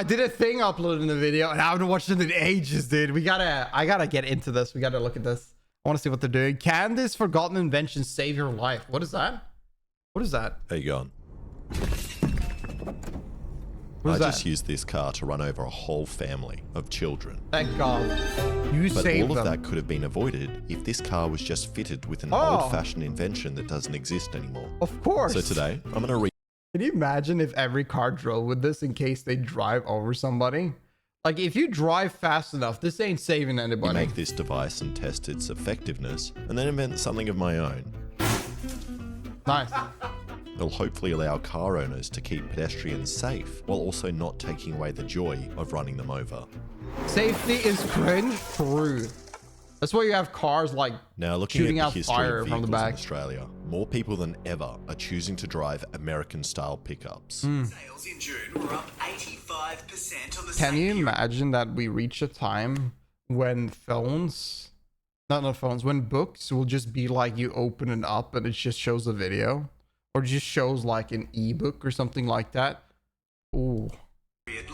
I did a thing uploading the video and I haven't watched it in ages, dude. I gotta get into this. We gotta look at this. I want to see what they're doing. Can this forgotten invention save your life? What is that? What is that? How you going? What is that? I just used this car to run over a whole family of children. Thank God. You But saved all of them. that could have been avoided if this car was just fitted with an old-fashioned invention that doesn't exist anymore. Of course. So today, I'm going to Can you imagine if every car drove with this in case they drive over somebody? Like, if you drive fast enough, this ain't saving anybody. make this device and test its effectiveness, and then invent something of my own. Nice. It'll hopefully allow car owners to keep pedestrians safe, while also not taking away the joy of running them over. Safety is cringe. True. That's why you have cars like Now, looking shooting at out the history fire of from the vehicles in back. Australia, more people than ever are choosing to drive American-style pickups. Sales in June were up 85% on the Can same you period. imagine that we reach a time when when books will just be like you open it up and it just shows a video, or just shows like an ebook or something like that? Ooh.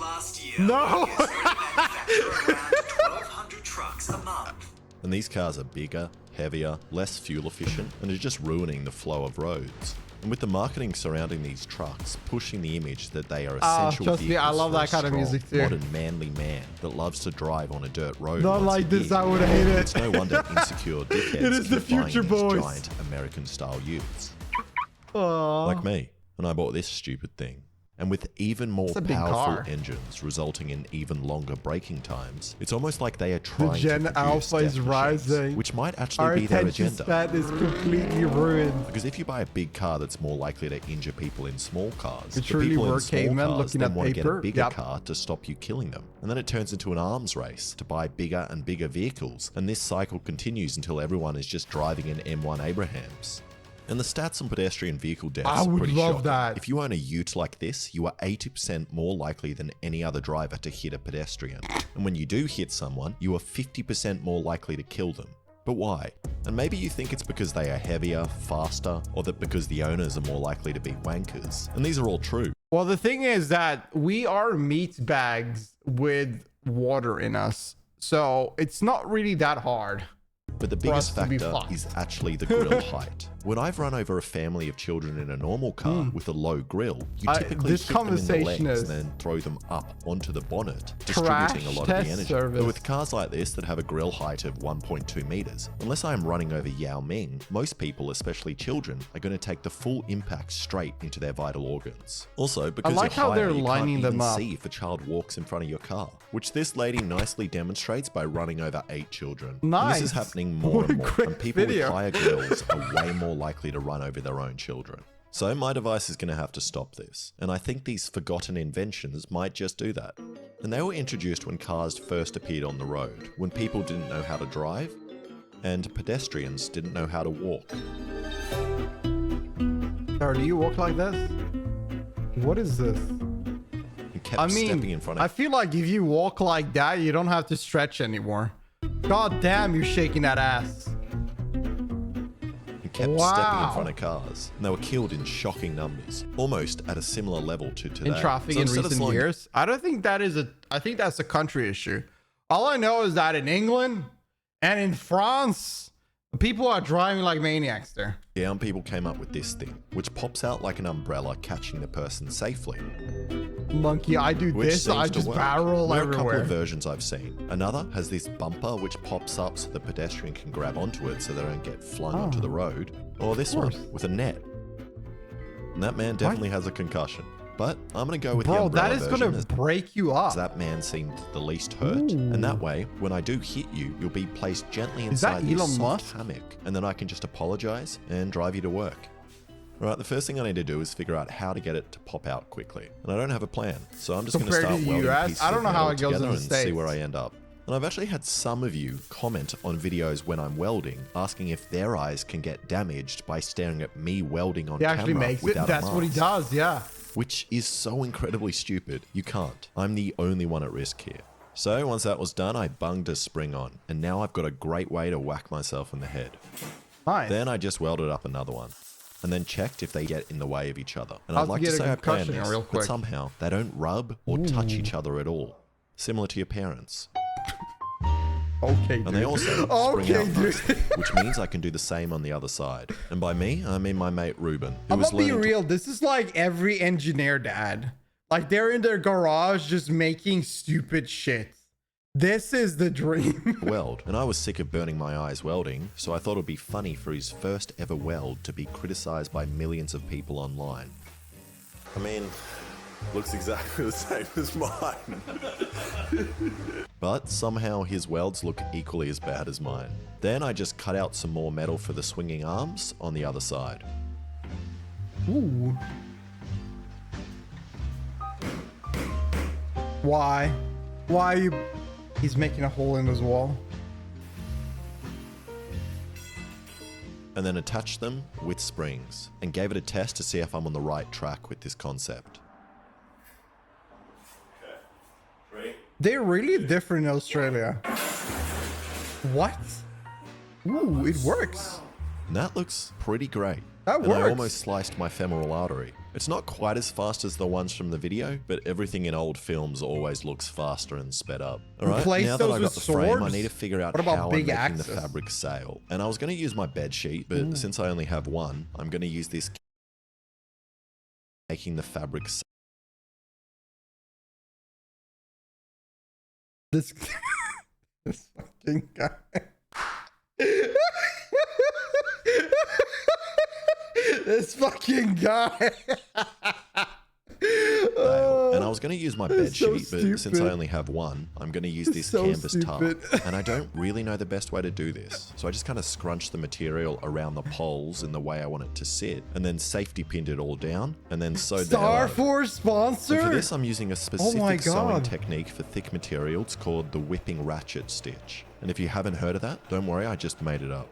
Last year, No! Lucas manufactured around 1,200 trucks a month. And these cars are bigger, heavier, less fuel efficient, and are just ruining the flow of roads. And with the marketing surrounding these trucks pushing the image that they are essential trust me, I vehicles love for a that kind of strong, music too. modern, manly man that loves to drive on a dirt road. Not once a like this, year. I would hate it. It's no wonder insecure dickheads It is the keep buying future, these boys. giant American-style youths. Aw. Like me. And I bought this stupid thing. And with even more a big powerful car. engines resulting in even longer braking times, it's almost like they are trying to Gen produce Alpha is death machines, rising. which might Our actually be their attention agenda. span is completely ruined. Because if you buy a big car that's more likely to injure people in small cars, We the truly people were in small cavemen cars looking then at want to get paper. a bigger Yep. car to stop you killing them. And then it turns into an arms race to buy bigger and bigger vehicles. And this cycle continues until everyone is just driving an M1 Abrahams. And the stats on pedestrian vehicle deaths I are would pretty love shocking. that. If you own a ute like this, you are 80% more likely than any other driver to hit a pedestrian. And when you do hit someone, you are 50% more likely to kill them. But why? And maybe you think it's because they are heavier, faster, or that because the owners are more likely to be wankers. And these are all true. Well, the thing is that we are meat bags with water in us. So it's not really that hard. But the us biggest to be factor fucked. is actually the grill height. When I've run over a family of children in a normal car with a low grill, you typically this hit them in the conversation legs is and then throw them up onto the bonnet, trash distributing a lot of the test energy. service. But with cars like this that have a grill height of 1.2 meters, unless I am running over Yao Ming, most people, especially children, are going to take the full impact straight into their vital organs. Also, because like you're how higher, they're you lining can't them even up. see if a child walks in front of your car, which this lady nicely demonstrates by running over 8 children. And Nice. this is happening more What a and more, great and people video. with higher grills are way more likely to run over their own children. So my device is going to have to stop this, and I think these forgotten inventions might just do that. And they were introduced when cars first appeared on the road, when people didn't know how to drive, and pedestrians didn't know how to walk. Or do you walk like this? What is this? And kept I stepping mean, in front I of feel like if you walk like that, you don't have to stretch anymore. God damn, you're shaking that ass. and kept stepping in front of cars, and they were killed in shocking numbers, almost at a similar level to today. In traffic So in instead of recent slowing- years. I don't think that is I think that's a country issue. All I know is that in England and in France, people are driving like maniacs there. down, people came up with this thing, which pops out like an umbrella, catching the person safely. Monkey, I do Which this, seems I to just work. barrel There are a couple everywhere. of versions I've seen. Another has this bumper which pops up so the pedestrian can grab onto it so they don't get flung onto the road. Or this one course. with a net. And that man definitely has a concussion. But I'm going to go with the Bro, umbrella that is version, gonna as break you up. that man seemed the least hurt. And that way, when I do hit you, you'll be placed gently Is that inside this Elon soft Musk? hammock. And then I can just apologize and drive you to work. Right, the first thing I need to do is figure out how to get it to pop out quickly. And I don't have a plan, so I'm just going to Compared start to the welding US, pieces I don't of know how metal it goes in together the and see States. where I end up. And I've actually had some of you comment on videos when I'm welding, asking if their eyes can get damaged by staring at me welding on He camera actually makes it. without a That's what he mask. does, yeah. Which is so incredibly stupid. You can't. I'm the only one at risk here. So once that was done, I bunged a spring on, and now I've got a great way to whack myself in the head. Nice. Then I just welded up another one. and then checked if they get in the way of each other. And How I'd to like to get a say I planned concussion this, real but quick. somehow they don't rub or touch each other at all. Similar to your parents. Okay, dude. And they also spring Okay, out dude. nicely, which means I can do the same on the other side. And by me, I mean my mate Ruben, who I'm was gonna be learning to real. This is like every engineer dad. Like they're in their garage just making stupid shit. This is the dream. weld, and I was sick of burning my eyes welding, so I thought it would be funny for his first ever weld to be criticized by millions of people online. I mean, looks exactly the same as mine. But somehow his welds look equally as bad as mine. Then I just cut out some more metal for the swinging arms on the other side. Ooh. Why? Why are you... He's making a hole in his wall. And then attached them with springs and gave it a test to see if I'm on the right track with this concept. They're really different in Australia. What? Ooh, it works. And that looks pretty great. That and I works. almost sliced my femoral artery. It's not quite as fast as the ones from the video, but everything in old films always looks faster and sped up. Alright, Replace now that those I got with the frame, I swords? need to figure out What about how I'm big making axes? the fabric sail. And I was going to use my bed sheet, but since I only have one, I'm going to use this making the fabric sail. This, this fucking guy. This fucking guy. And I was going to use my bed It's so sheet, but since I stupid. only have one, I'm going to use this So canvas stupid. tarp. And I don't really know the best way to do this. So I just kind of scrunched the material around the poles in the way I want it to sit, and then safety pinned it all down, and then sewed the hell Star out of it. Force sponsor. And for this, I'm using a specific sewing God. technique for thick materials called the whipping ratchet stitch. And if you haven't heard of that, don't worry, I just made it up.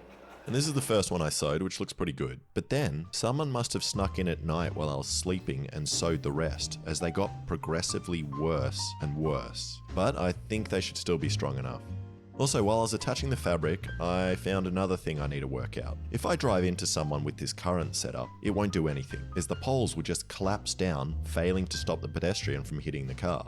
And this is the first one I sewed, which looks pretty good. But then, someone must have snuck in at night while I was sleeping and sewed the rest, as they got progressively worse and worse. But I think they should still be strong enough. Also, while I was attaching the fabric, I found another thing I need to work out. If I drive into someone with this current setup, it won't do anything, as the poles will just collapse down, failing to stop the pedestrian from hitting the car.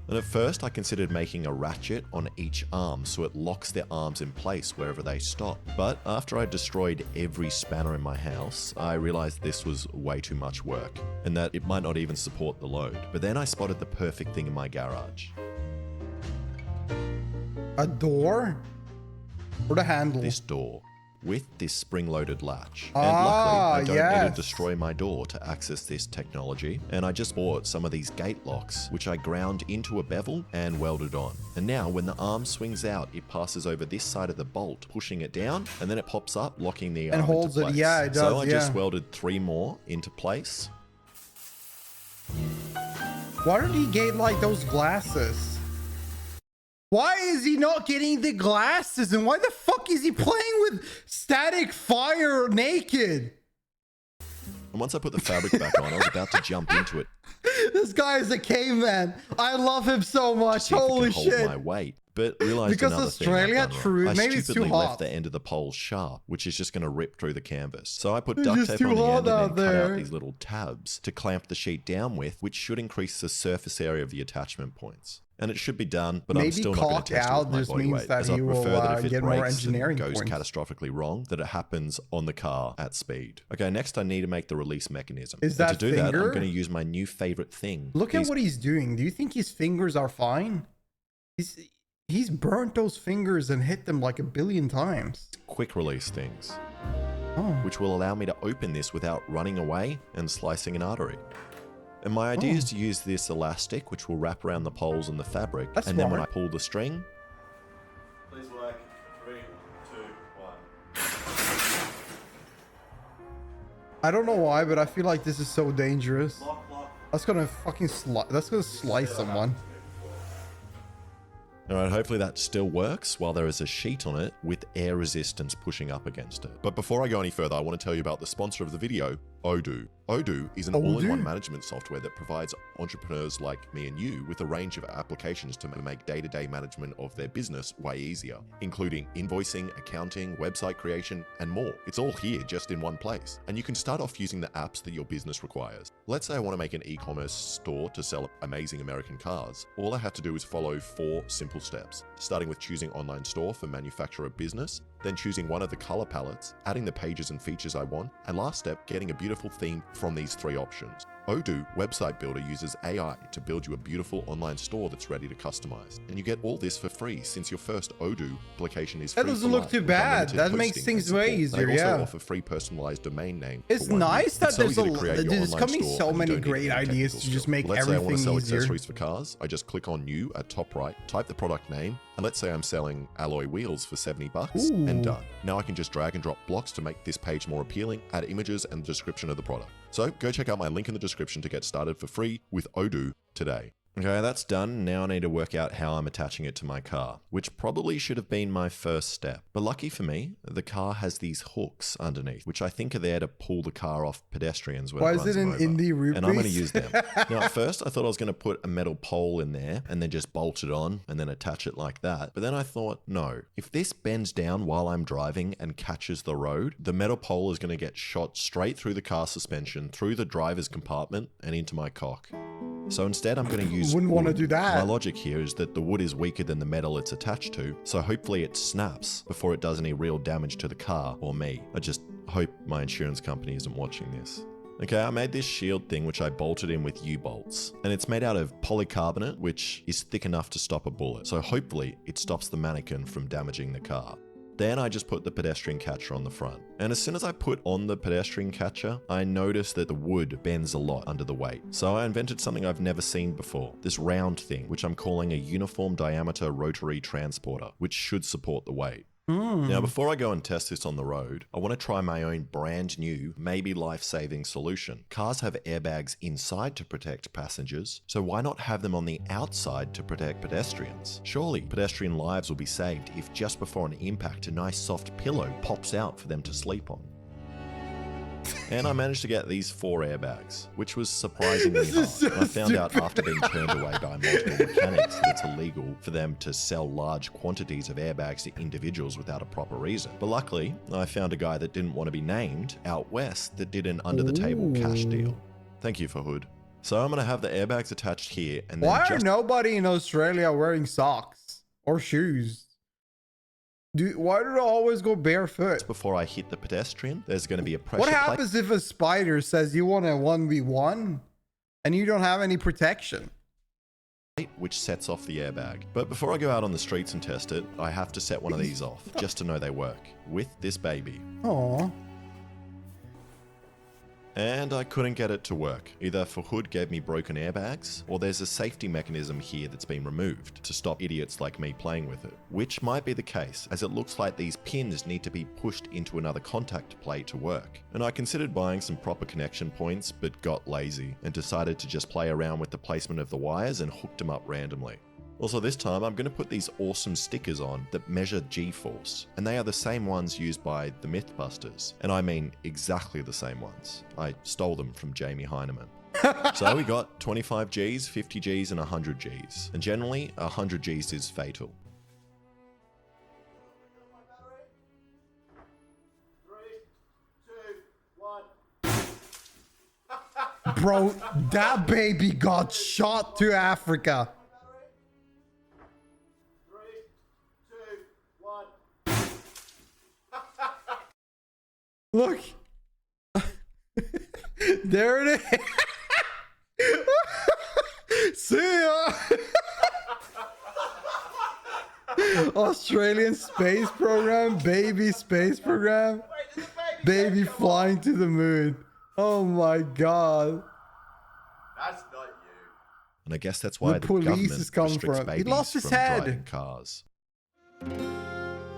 And at first I considered making a ratchet on each arm so it locks their arms in place wherever they stop. But after I destroyed every spanner in my house, I realized this was way too much work and that it might not even support the load. But then I spotted the perfect thing in my garage. A door? Or the handle? This door. With this spring-loaded latch. Ah, And luckily, I don't need yes. to destroy my door to access this technology. And I just bought some of these gate locks, which I ground into a bevel and welded on. And now when the arm swings out, it passes over this side of the bolt, pushing it down, and then it pops up, locking the arm holds into it. place. Yeah, it So does, I just yeah. welded 3 more into place. Why did he get like those glasses? Why is he not getting the glasses? And why the fuck is he playing with static fire naked? And once I put the fabric back on, I was about to jump into it This guy is a caveman. I love him so to much. see if it Holy could hold shit. my weight. But realized Because another Australia, thing I've done true, wrong. maybe I it's too stupidly hot. left the end of the pole sharp, which is just going to rip through the canvas. So I put It's duct just tape too on the hot end and out then cut there. out these little tabs to clamp the sheet down with, which should increase the surface area of the attachment points. And it should be done, but I'm Maybe still not going cock to test it out with my just body means weight, that as I he will, prefer that if it get more breaks and engineering goes points. catastrophically wrong, that it happens on the car at speed. Okay, next I need to make the release mechanism. Is And that to do that, I'm finger? going to use my new favorite thing. Look at these what he's doing. Do you think his fingers are fine? He's burnt those fingers and hit them like a billion times. quick release things, Oh. which will allow me to open this without running away and slicing an artery. And my idea is to use this elastic, which will wrap around the poles and the fabric, That's and then when I smart. pull the string, Please work. 3, 2, 1. I don't know why, but I feel like this is so dangerous. Lock, lock. That's gonna fucking that's gonna slice someone. alright, hopefully that still works while there is a sheet on it with air resistance pushing up against it. But before I go any further, I want to tell you about the sponsor of the video, Odoo. Odoo is an all-in-one management software that provides entrepreneurs like me and you with a range of applications to make day-to-day management of their business way easier, including invoicing, accounting, website creation, and more. It's all here just in one place. And you can start off using the apps that your business requires. Let's say I want to make an e-commerce store to sell amazing American cars. All I have to do is follow 4 simple steps, starting with choosing online store for manufacturer business, then choosing one of the color palettes, adding the pages and features I want, and last step, getting a beautiful theme from these 3 options. Odoo Website Builder uses AI to build you a beautiful online store that's ready to customize. And you get all this for free since your first Odoo application is free. That doesn't look too bad. That makes things way easier, they also offer free personalized domain name. It's nice that there's coming so many great ideas to just make everything easier. Let's say I want to sell accessories for cars. I just click on new at top right, type the product name, and let's say I'm selling alloy wheels for $70 and done. Now I can just drag and drop blocks to make this page more appealing, add images and the description of the product. So go check out my link in the description to get started for free with Odoo today. Okay, that's done. Now I need to work out how I'm attaching it to my car, which probably should have been my first step. But lucky for me, the car has these hooks underneath, which I think are there to pull the car off pedestrians when it runs them over. And I'm going to use them. Now, at first, I thought I was going to put a metal pole in there and then just bolt it on and then attach it like that. But then I thought, no, if this bends down while I'm driving and catches the road, the metal pole is going to get shot straight through the car suspension, through the driver's compartment and into my cock. So instead, I'm going to use Wouldn't want to do that. My logic here is that the wood is weaker than the metal it's attached to, so hopefully it snaps before it does any real damage to the car or me. I just hope my insurance company isn't watching this. Okay, I made this shield thing which I bolted in with U-bolts, and it's made out of polycarbonate, which is thick enough to stop a bullet, so hopefully it stops the mannequin from damaging the car. Then I just put the pedestrian catcher on the front. And as soon as I put on the pedestrian catcher, I noticed that the wood bends a lot under the weight. So I invented something I've never seen before, this round thing, which I'm calling a uniform diameter rotary transporter, which should support the weight. Now, before I go and test this on the road, I want to try my own brand new, maybe life-saving solution. Cars have airbags inside to protect passengers, so why not have them on the outside to protect pedestrians? Surely, pedestrian lives will be saved if just before an impact, a nice soft pillow pops out for them to sleep on. And I managed to get these 4 airbags, which was surprisingly hard. So I found out after being turned away by multiple mechanics that it's illegal for them to sell large quantities of airbags to individuals without a proper reason. But luckily, I found a guy that didn't want to be named out west that did an under-the-table cash deal. Thank you, Fahood. So I'm going to have the airbags attached here, and then Why are nobody in Australia wearing socks or shoes? Why do they always go barefoot? Before I hit the pedestrian, there's going to be a pressure What plate. happens if a spider says you want a 1v1 and you don't have any protection? Which sets off the airbag. But before I go out on the streets and test it, I have to set one of these off, just to know they work, with this baby. Aww. And I couldn't get it to work. Either Fahood gave me broken airbags, or there's a safety mechanism here that's been removed to stop idiots like me playing with it. Which might be the case, as it looks like these pins need to be pushed into another contact plate to work. And I considered buying some proper connection points, but got lazy, and decided to just play around with the placement of the wires and hooked them up randomly. Also this time, I'm going to put these awesome stickers on that measure G-force, and they are the same ones used by the Mythbusters, and I mean exactly the same ones. I stole them from Jamie Heineman. So we got 25 Gs, 50 Gs, and 100 Gs, and generally 100 Gs is fatal. Bro, that baby got shot to Africa. Look. There it is. See ya. Australian space program, baby space program, baby flying to the moon. Oh my god. That's not you. And I guess that's why the police government is coming restricts from. He babies lost his from head. driving cars.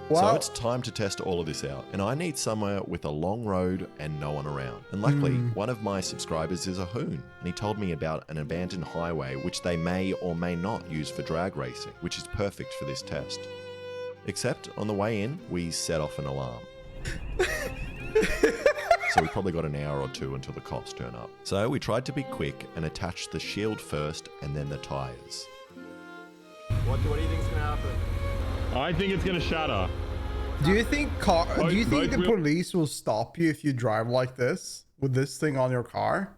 Wow. So it's time to test all of this out, and I need somewhere with a long road and no one around. And luckily, one of my subscribers is a hoon, and he told me about an abandoned highway which they may or may not use for drag racing, which is perfect for this test. Except on the way in, we set off an alarm. so we probably got an hour or two until the cops turn up. So we tried to be quick and attached the shield first and then the tyres. What do you think's gonna happen? I think it's gonna shatter. Do you think the police will stop you if you drive like this with this thing on your car?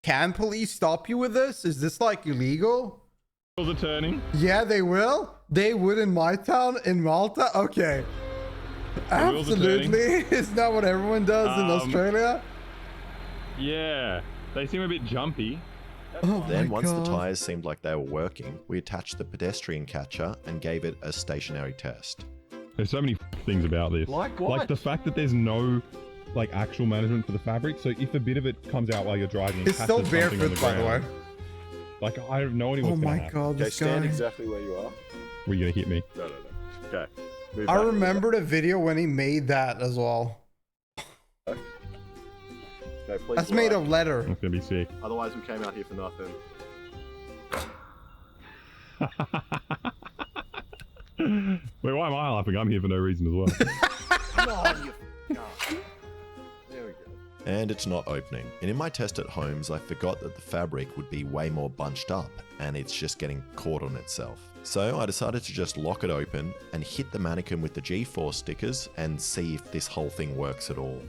Can police stop you with this? Is this like illegal? Wheels are turning. Yeah, they will. They would in my town in Malta. Okay. Absolutely. Isn't that what everyone does in Australia? Yeah, they seem a bit jumpy. Then once the tyres seemed like they were working, we attached the pedestrian catcher and gave it a stationary test. There's so many things about this. Like what? Like the fact that there's no like actual management for the fabric. So if a bit of it comes out while you're driving, It's still barefoot, by the way. Like I have no idea what's going to happen. God, Okay, this stand guy. exactly where you are. Were you going to hit me? No. Okay. Move I back. remember the video when he made that as well. Okay, please That's made relax. of leather. That's going to be sick. Otherwise, we came out here for nothing. Wait, why am I laughing? I'm here for no reason as well. Come on, you There we go. And it's not opening. And in my test at Holmes, I forgot that the fabric would be way more bunched up and it's just getting caught on itself. So I decided to just lock it open and hit the mannequin with the G-force stickers and see if this whole thing works at all.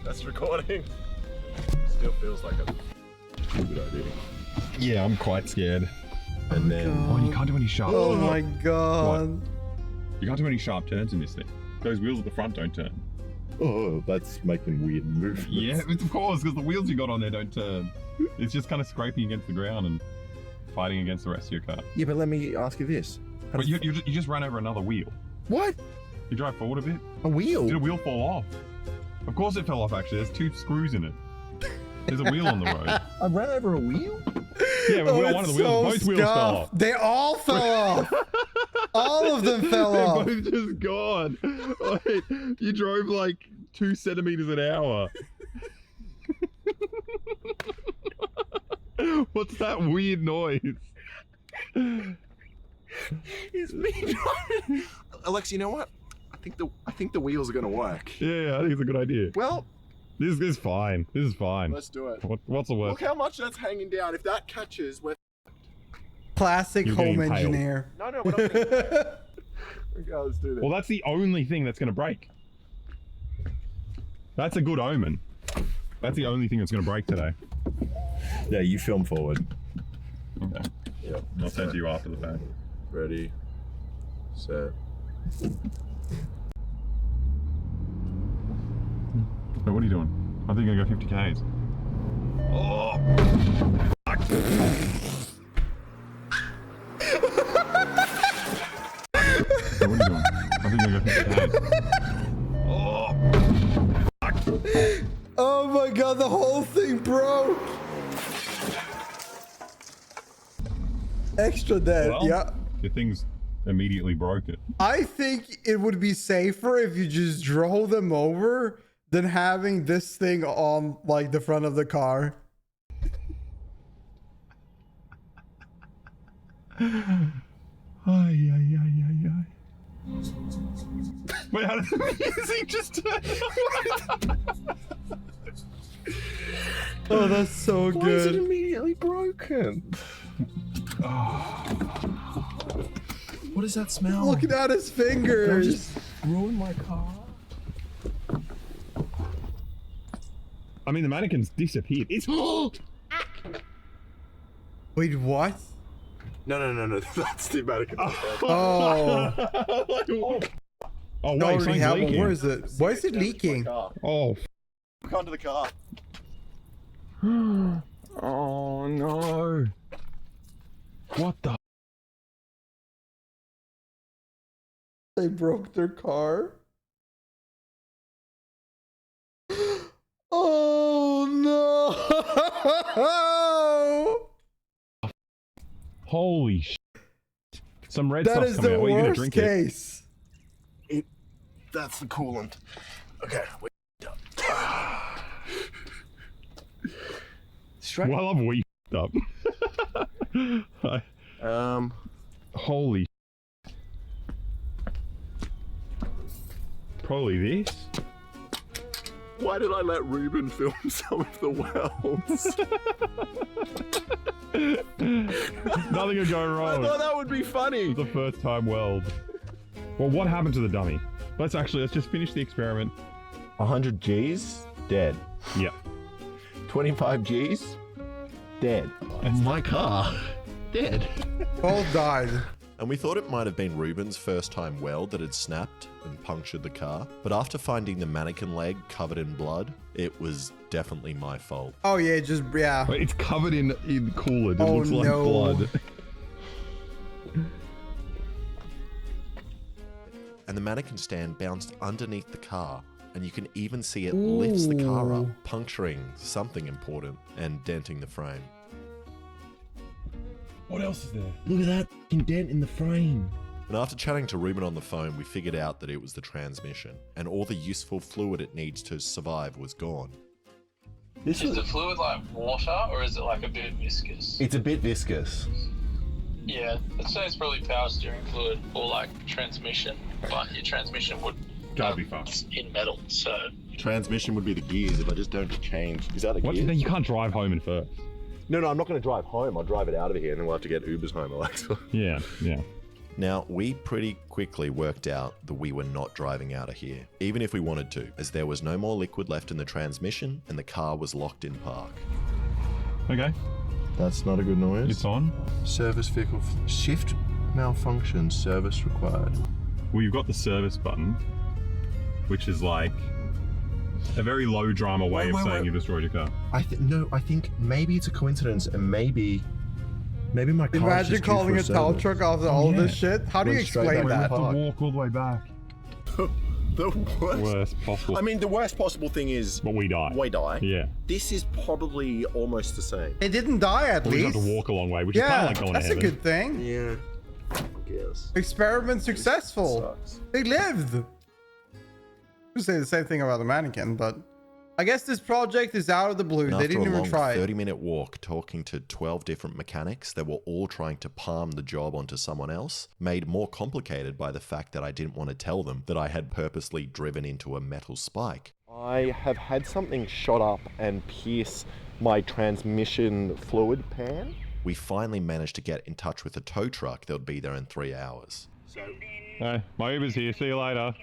That's recording. Still feels like a good idea. Yeah, I'm quite scared. And then Oh, you can't do any sharp. Oh my god. You can't do any sharp turns in this thing. Those wheels at the front don't turn. Oh, that's making weird movements. Yeah, of course, because the wheels you got on there don't turn. It's just kind of scraping against the ground and fighting against the rest of your car. Yeah, but let me ask you this. But you just ran over another wheel. What? You drive forward a bit. A wheel? Did a wheel fall off? Of course it fell off, actually. There's 2 screws in it. There's a wheel on the road. I ran over a wheel? Yeah, but one of the wheels, both wheels fell off. They all fell off. All of them fell They're off. both just gone. Wait, you drove like 2 centimeters an hour. What's that weird noise? It's me driving. Alex, you know what? I think the wheels are gonna work. Yeah, I think it's a good idea. Well, This is fine. This is fine. let's do it. What's the Look worst? how much that's hanging down. If that catches, we're Classic You're home getting impaled. engineer. no, we're not. Okay, let's do this. Well, that's the only thing that's going to break. That's a good omen. That's the only thing that's going to break today. Yeah, you film forward. Okay. Yep. I'll send to you after the fact. Ready, set. But what are you doing? I think I'm going to go 50 Ks. Oh! Fuck. So what are you doing? I think I'm going to go 50 Ks. Oh! Fuck. Oh my god, the whole thing broke. Extra dead, Well, yeah. Your thing's immediately broken. I think it would be safer if you just drove them over than having this thing on like the front of the car. Ay. Wait, how did the music just turn? Oh, that's so Why is it good. immediately broken? What does that smell? Looking at his fingers. Ruined my car. I mean, the mannequin's disappeared. It's Wait, what? No. That's the American. Oh, Oh, no, wait, already something's have one. leaking. Where is it? Why is it leaking? Oh, Look onto the car. oh no. What the? They broke their car. Oh no! Holy sh! Some red That stuff's is coming the out. What are you gonna worst drink it? case. That's the coolant. Okay. Wait. Straight. Well, I've we up. Holy. Probably this. Why did I let Ruben film some of the welds? Nothing could go I wrong. thought that would be funny. It's the first time weld. Well, what happened to the dummy? Let's just finish the experiment. 100 G's, dead. Yeah. 25 G's, dead. My car, dead. All died. And we thought it might have been Ruben's first time weld that had snapped and punctured the car. But after finding the mannequin leg covered in blood, it was definitely my fault. Oh yeah, yeah. It's covered in coolant. It Oh, looks like no. blood. And the mannequin stand bounced underneath the car, and you can even see it lifts the car up, Ooh. puncturing something important and denting the frame. What else is there? Look at that fucking dent in the frame. And after chatting to Ruben on the phone, we figured out that it was the transmission, and all the useful fluid it needs to survive was gone. This Is was, the fluid like water or is it like a bit viscous? it's a bit viscous. Yeah, I'd say it's probably power steering fluid or like transmission, but your transmission would Gotta be fast. it's in metal, so Transmission would be the gears if I just don't change. Is that the What? gears? No, you can't drive home in first. No, I'm not going to drive home. I'll drive it out of here and then we'll have to get Ubers home, Alexa. Yeah, yeah. Now, we pretty quickly worked out that we were not driving out of here, even if we wanted to, as there was no more liquid left in the transmission and the car was locked in park. Okay, That's not a good noise. it's on. Service vehicle shift malfunction. Service required. Well, you've got the service button, which is like a very low drama way of saying you destroyed your car. I think maybe it's a coincidence, and maybe my car. Imagine calling a tow truck after all this shit. How do you Went straight explain back that? to To walk all the way back. The worst. Worst possible. I mean, the worst possible thing is But we die. we die. Yeah. This is probably almost the same. They didn't die at We just least. have to walk a long way, which is Yeah, kind of like going that's to a heaven. good thing. Yeah. I guess. Experiment successful. Sucks. They lived. I would say the same thing about the mannequin, but I guess this project is out of the blue. And They after didn't a even long try. 30-minute walk talking to 12 different mechanics that were all trying to palm the job onto someone else, made more complicated by the fact that I didn't want to tell them that I had purposely driven into a metal spike. I have had something shot up and pierce my transmission fluid pan. We finally managed to get in touch with a tow truck that would be there in 3 hours. Hey, my Uber's here. See you later.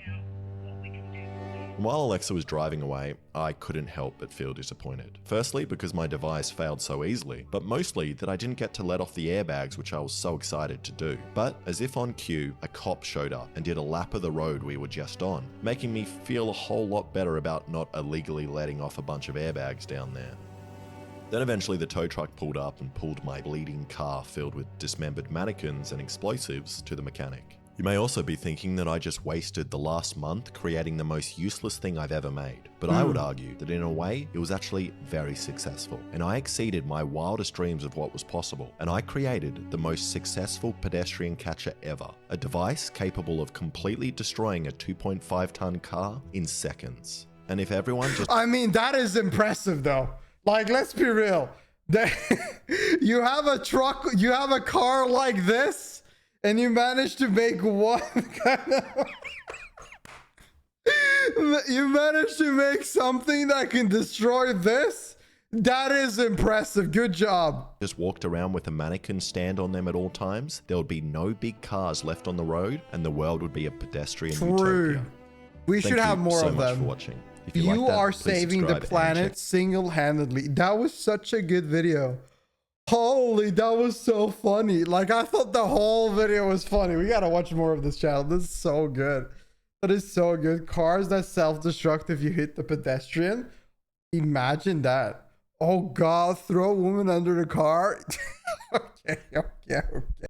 And while Alexa was driving away, I couldn't help but feel disappointed. Firstly, because my device failed so easily, but mostly that I didn't get to let off the airbags, which I was so excited to do. But as if on cue, a cop showed up and did a lap of the road we were just on, making me feel a whole lot better about not illegally letting off a bunch of airbags down there. Then eventually the tow truck pulled up and pulled my bleeding car filled with dismembered mannequins and explosives to the mechanic. You may also be thinking that I just wasted the last month creating the most useless thing I've ever made, but I would argue that in a way it was actually very successful, and I exceeded my wildest dreams of what was possible, and I created the most successful pedestrian catcher ever, a device capable of completely destroying a 2.5 ton car in seconds. And if everyone just I mean, that is impressive though. Like, let's be real. You have a truck, you have a car like this, and you managed to make one kind of... You managed to make something that can destroy this? That is impressive. Good job. just walked around with a mannequin stand on them at all times, there would be no big cars left on the road, and the world would be a pedestrian True. utopia. We Thank should have you more so of much them. for watching. If You like that, are please saving the subscribe and planet check- single-handedly. That was such a good video. Holy, that was so funny. Like, I thought the whole video was funny. We gotta watch more of this channel. This is so good. That is so good. Cars that self-destruct if you hit the pedestrian. Imagine that. Oh God, throw a woman under the car. Okay.